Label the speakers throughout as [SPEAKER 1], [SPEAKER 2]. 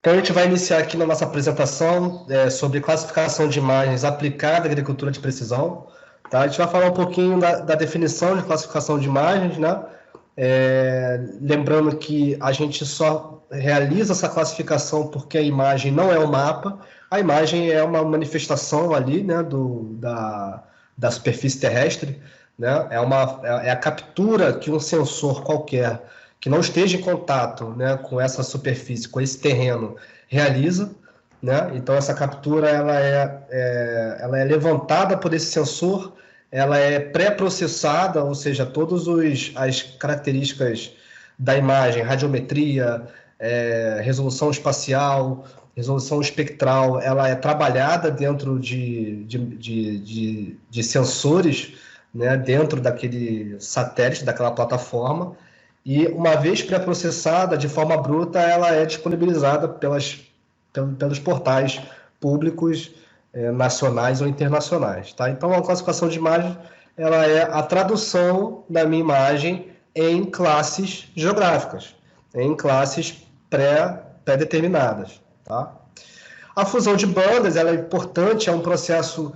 [SPEAKER 1] Então, a gente vai iniciar aqui na nossa apresentação sobre classificação de imagens aplicada à agricultura de precisão. Tá? A gente vai falar um pouquinho da definição de classificação de imagens, né? Lembrando que a gente só realiza essa classificação porque a imagem não é um mapa, a imagem é uma manifestação ali, né, da superfície terrestre, né? É a captura que um sensor qualquer que não esteja em contato, né, com essa superfície, com esse terreno, realiza, né? Então essa captura ela é levantada por esse sensor, ela é pré-processada, ou seja, todas as características da imagem, radiometria, resolução espacial, resolução espectral, ela é trabalhada dentro de sensores, né, dentro daquele satélite, daquela plataforma, e uma vez pré-processada de forma bruta, ela é disponibilizada pelos portais públicos, nacionais ou internacionais. Tá? Então, a classificação de imagem ela é a tradução da minha imagem em classes geográficas, em classes pré-determinadas. Tá? A fusão de bandas ela é importante, é um processo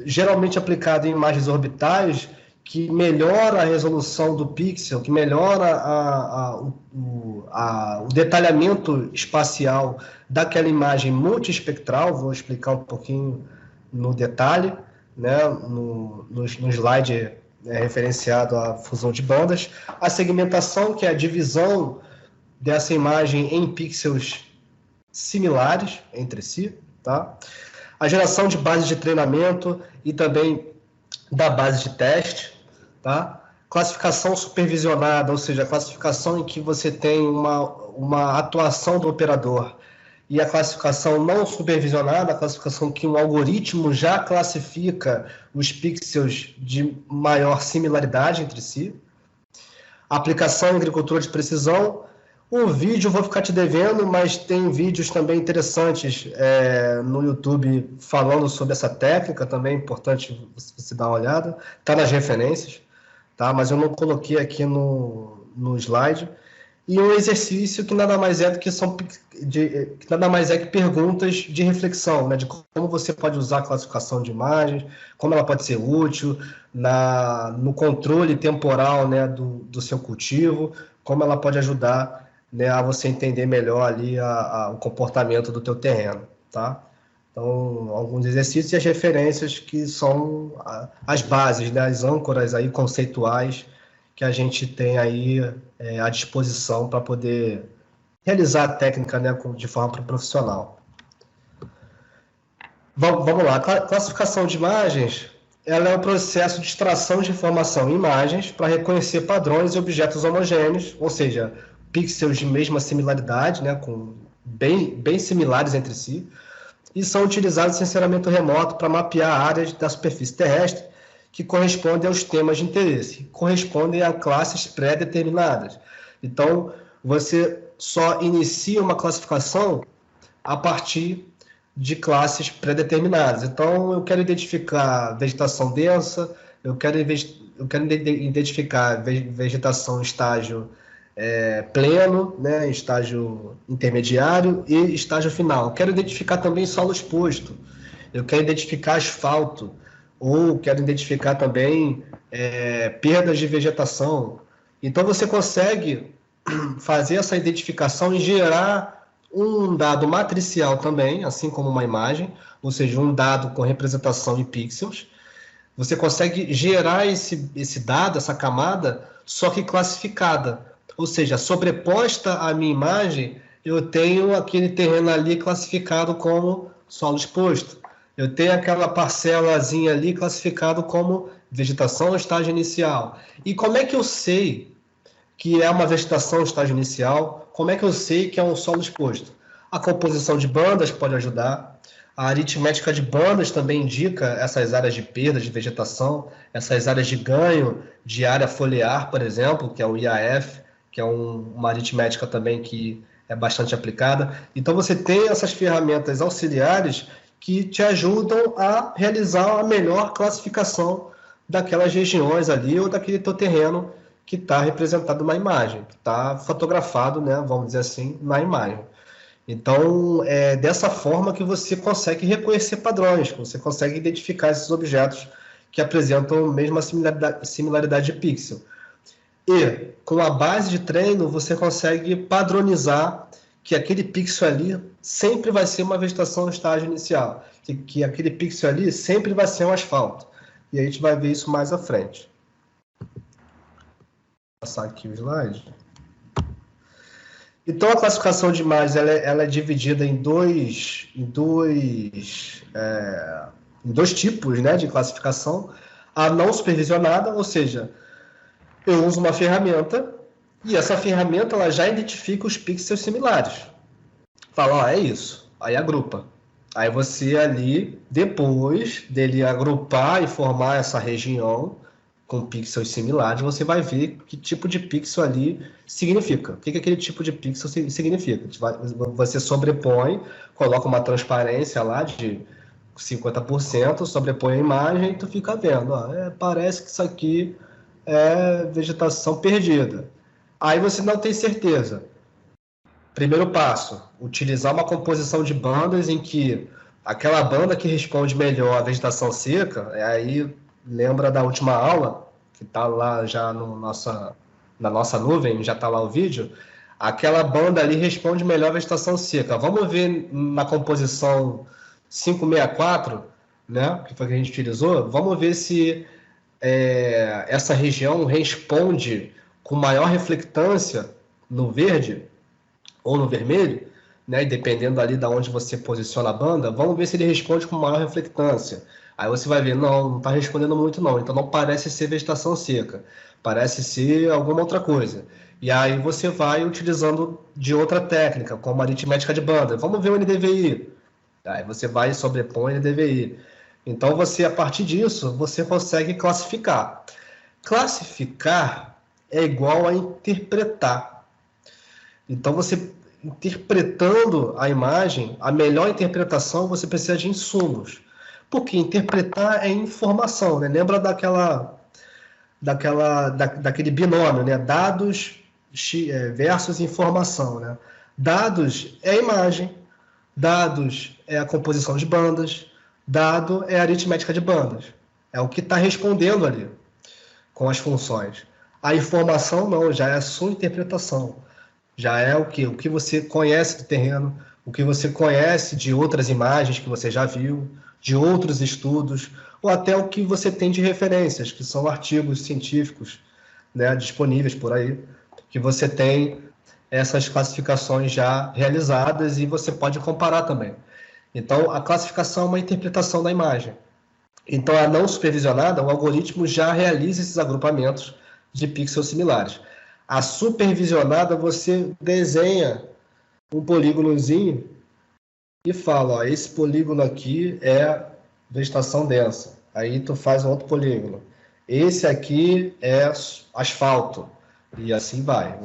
[SPEAKER 1] geralmente aplicado em imagens orbitais, que melhora a resolução do pixel, que melhora o detalhamento espacial daquela imagem multiespectral. Vou explicar um pouquinho no detalhe, né, no slide referenciado à fusão de bandas. A segmentação, que é a divisão dessa imagem em pixels similares entre si, tá? A geração de base de treinamento e também da base de teste, tá? Classificação supervisionada, ou seja, a classificação em que você tem uma atuação do operador, e a classificação não supervisionada, a classificação que um algoritmo já classifica os pixels de maior similaridade entre si. A aplicação em agricultura de precisão. O vídeo eu vou ficar te devendo, mas tem vídeos também interessantes no YouTube falando sobre essa técnica, também é importante você dar uma olhada. Está nas referências, tá? Mas eu não coloquei aqui no slide. E um exercício que nada mais é do que que nada mais é que perguntas de reflexão, né? De como você pode usar a classificação de imagens, como ela pode ser útil no controle temporal, né, do seu cultivo, como ela pode ajudar, né, a você entender melhor ali o comportamento do teu terreno, tá? Então, alguns exercícios e as referências que são as bases, né, as âncoras aí conceituais que a gente tem aí à disposição para poder realizar a técnica, né, de forma profissional. Vamos lá, classificação de imagens, ela é o processo de extração de informação em imagens para reconhecer padrões e objetos homogêneos, ou seja, pixels de mesma similaridade, né, bem similares entre si, e são utilizados em sensoramento remoto para mapear áreas da superfície terrestre que correspondem aos temas de interesse, correspondem a classes pré-determinadas. Então, você só inicia uma classificação a partir de classes pré-determinadas. Então, eu quero identificar vegetação densa, eu quero identificar vegetação em estágio pleno, né, estágio intermediário e estágio final. Eu quero identificar também solo exposto, eu quero identificar asfalto, ou quero identificar também perdas de vegetação. Então, você consegue fazer essa identificação e gerar um dado matricial também, assim como uma imagem, ou seja, um dado com representação em pixels. Você consegue gerar esse dado, essa camada, só que classificada. Ou seja, sobreposta à minha imagem, eu tenho aquele terreno ali classificado como solo exposto. Eu tenho aquela parcelazinha ali classificado como vegetação estágio inicial. E como é que eu sei que é uma vegetação estágio inicial? Como é que eu sei que é um solo exposto? A composição de bandas pode ajudar. A aritmética de bandas também indica essas áreas de perda de vegetação, essas áreas de ganho de área foliar, por exemplo, que é o IAF, que é uma aritmética também que é bastante aplicada. Então, você tem essas ferramentas auxiliares que te ajudam a realizar a melhor classificação daquelas regiões ali ou daquele teu terreno que está representado na imagem, que está fotografado, né, vamos dizer assim, na imagem. Então, é dessa forma que você consegue reconhecer padrões, que você consegue identificar esses objetos que apresentam a mesma similaridade de pixel. E, com a base de treino, você consegue padronizar que aquele pixel ali sempre vai ser uma vegetação no estágio inicial, que aquele pixel ali sempre vai ser um asfalto. E a gente vai ver isso mais à frente. Vou passar aqui o slide. Então, a classificação de imagens ela é dividida em dois tipos, né, de classificação. A não supervisionada, ou seja, eu uso uma ferramenta e essa ferramenta ela já identifica os pixels similares. Fala, ó, é isso. Aí agrupa. Aí você ali, depois dele agrupar e formar essa região com pixels similares, você vai ver que tipo de pixel ali significa. O que aquele tipo de pixel significa? Você sobrepõe, coloca uma transparência lá de 50%, sobrepõe a imagem e tu fica vendo. Ó, parece que isso aqui é vegetação perdida. Aí você não tem certeza. Primeiro passo, utilizar uma composição de bandas em que aquela banda que responde melhor à vegetação seca, aí lembra da última aula, que está lá já na nossa nuvem, já está lá o vídeo, aquela banda ali responde melhor à vegetação seca. Vamos ver na composição 564, né, que foi que a gente utilizou, vamos ver se essa região responde com maior reflectância no verde ou no vermelho, né, e dependendo ali de onde você posiciona a banda, vamos ver se ele responde com maior reflectância. Aí você vai ver, não está respondendo muito não, então não parece ser vegetação seca, parece ser alguma outra coisa. E aí você vai utilizando de outra técnica, como aritmética de banda. Vamos ver o NDVI. Aí você vai e sobrepõe o NDVI. Então você, a partir disso, você consegue classificar. Classificar é igual a interpretar. Então, você interpretando a imagem, a melhor interpretação, você precisa de insumos. Porque interpretar é informação, né? Lembra daquele binômio, né? Dados versus informação, né? Dados é imagem, dados é a composição de bandas, dado é a aritmética de bandas. É o que está respondendo ali com as funções. A informação não, já é a sua interpretação. Já é o que? O que você conhece do terreno, o que você conhece de outras imagens que você já viu, de outros estudos, ou até o que você tem de referências, que são artigos científicos, né, disponíveis por aí, que você tem essas classificações já realizadas e você pode comparar também. Então, a classificação é uma interpretação da imagem. Então, a não supervisionada, o algoritmo já realiza esses agrupamentos de pixels similares. A supervisionada, você desenha um polígonozinho e fala, ó, esse polígono aqui é vegetação densa. Aí tu faz um outro polígono. Esse aqui é asfalto. E assim vai.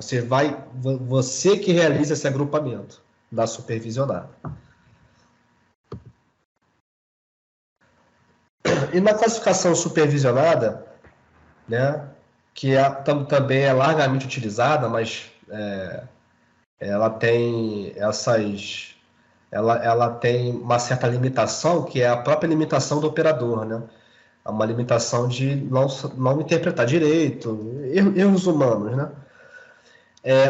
[SPEAKER 1] Você que realiza esse agrupamento da supervisionada. E na classificação supervisionada, né, que também é largamente utilizada, mas ela tem ela tem uma certa limitação, que é a própria limitação do operador, né? É uma limitação de não interpretar direito, erros humanos, né?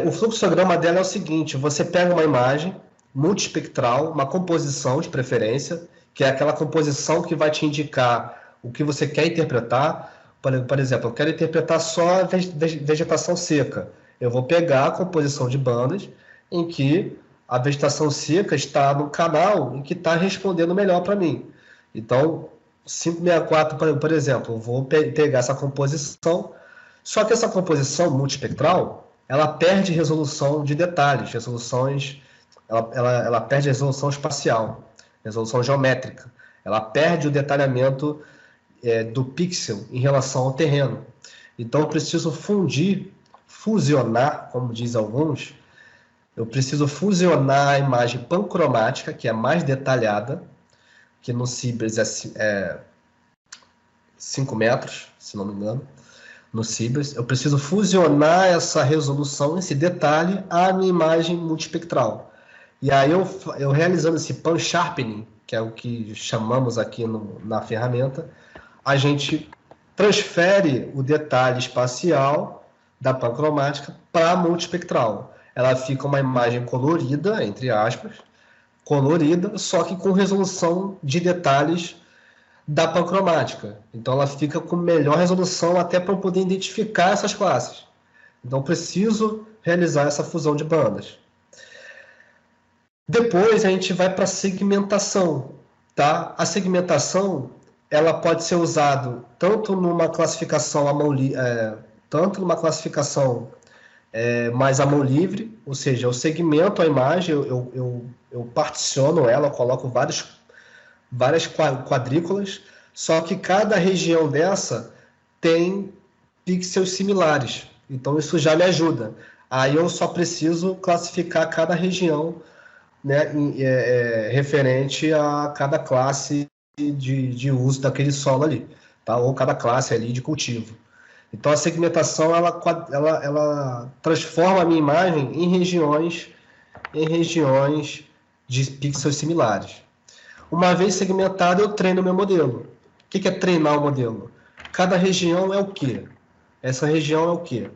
[SPEAKER 1] O fluxograma dela é o seguinte: você pega uma imagem multiespectral, uma composição de preferência, que é aquela composição que vai te indicar o que você quer interpretar. Por exemplo, eu quero interpretar só a vegetação seca. Eu vou pegar a composição de bandas em que a vegetação seca está no canal em que está respondendo melhor para mim. Então, 564, por exemplo, eu vou pegar essa composição, só que essa composição multiespectral, ela perde resolução de detalhes, ela perde resolução espacial, resolução geométrica, ela perde o detalhamento do pixel em relação ao terreno. Então, eu preciso fusionar, como diz alguns, eu preciso fusionar a imagem pancromática, que é mais detalhada, que no Cibers é 5 metros, se não me engano, no Cibers. Eu preciso fusionar essa resolução, esse detalhe, à minha imagem multiespectral. E aí eu realizando esse pan sharpening, que é o que chamamos aqui na ferramenta, a gente transfere o detalhe espacial da pancromática para a multispectral. Ela fica uma imagem colorida, entre aspas, colorida, só que com resolução de detalhes da pancromática. Então ela fica com melhor resolução até para eu poder identificar essas classes. Então preciso realizar essa fusão de bandas. Depois a gente vai para a segmentação, tá? A segmentação ela pode ser usada tanto numa classificação mais à mão livre, ou seja, eu segmento a imagem, eu particiono ela, eu coloco várias quadrículas, só que cada região dessa tem pixels similares. Então isso já me ajuda. Aí eu só preciso classificar cada região, né, referente a cada classe de uso daquele solo ali, tá? Ou cada classe ali de cultivo. Então a segmentação ela transforma a minha imagem em regiões de pixels similares. Uma vez segmentado, eu treino o meu modelo. O que é treinar o modelo? Cada região é o quê? Essa região é o quê?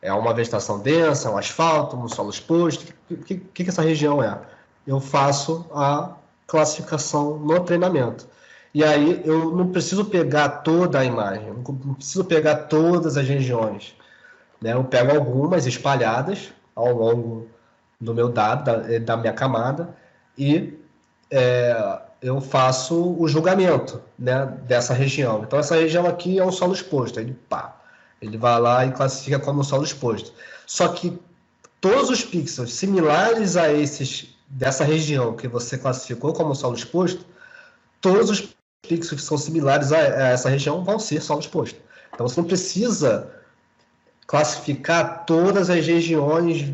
[SPEAKER 1] É uma vegetação densa, um asfalto, um solo exposto? O que essa região é? Eu faço a classificação no treinamento. E aí eu não preciso pegar toda a imagem, não preciso pegar todas as regiões, né? Eu pego algumas espalhadas ao longo do meu dado, da minha camada, e eu faço o julgamento, né, dessa região. Então essa região aqui é um solo exposto, ele vai lá e classifica como solo exposto. Só que todos os pixels similares a esses dessa região que você classificou como solo exposto, todos os pixels que são similares a essa região vão ser solo exposto. Então você não precisa classificar todas as regiões,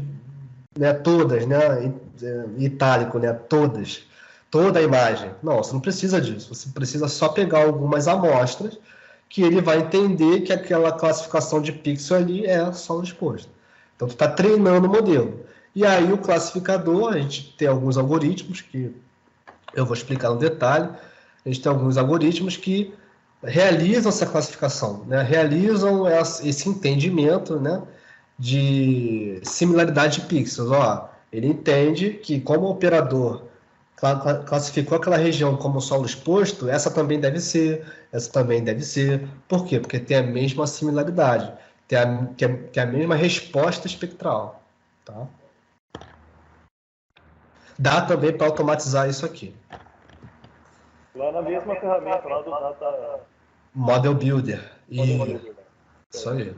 [SPEAKER 1] né, todas, né, itálico, né, toda a imagem. Não, você não precisa disso. Você precisa só pegar algumas amostras que ele vai entender que aquela classificação de pixel ali é solo exposto. Então, tu está treinando o modelo. E aí, o classificador, a gente tem alguns algoritmos que eu vou explicar no detalhe. A gente tem alguns algoritmos que realizam essa classificação, né? Realizam esse entendimento, né, de similaridade de pixels. Ó, ele entende que, como o operador classificou aquela região como solo exposto, essa também deve ser, essa também deve ser. Por quê? Porque tem a mesma similaridade, tem a mesma resposta espectral. Tá? Dá também para automatizar isso aqui.
[SPEAKER 2] Lá na mesma ferramenta, lá do Data
[SPEAKER 1] Model Builder.
[SPEAKER 2] Model Builder.
[SPEAKER 1] Isso aí.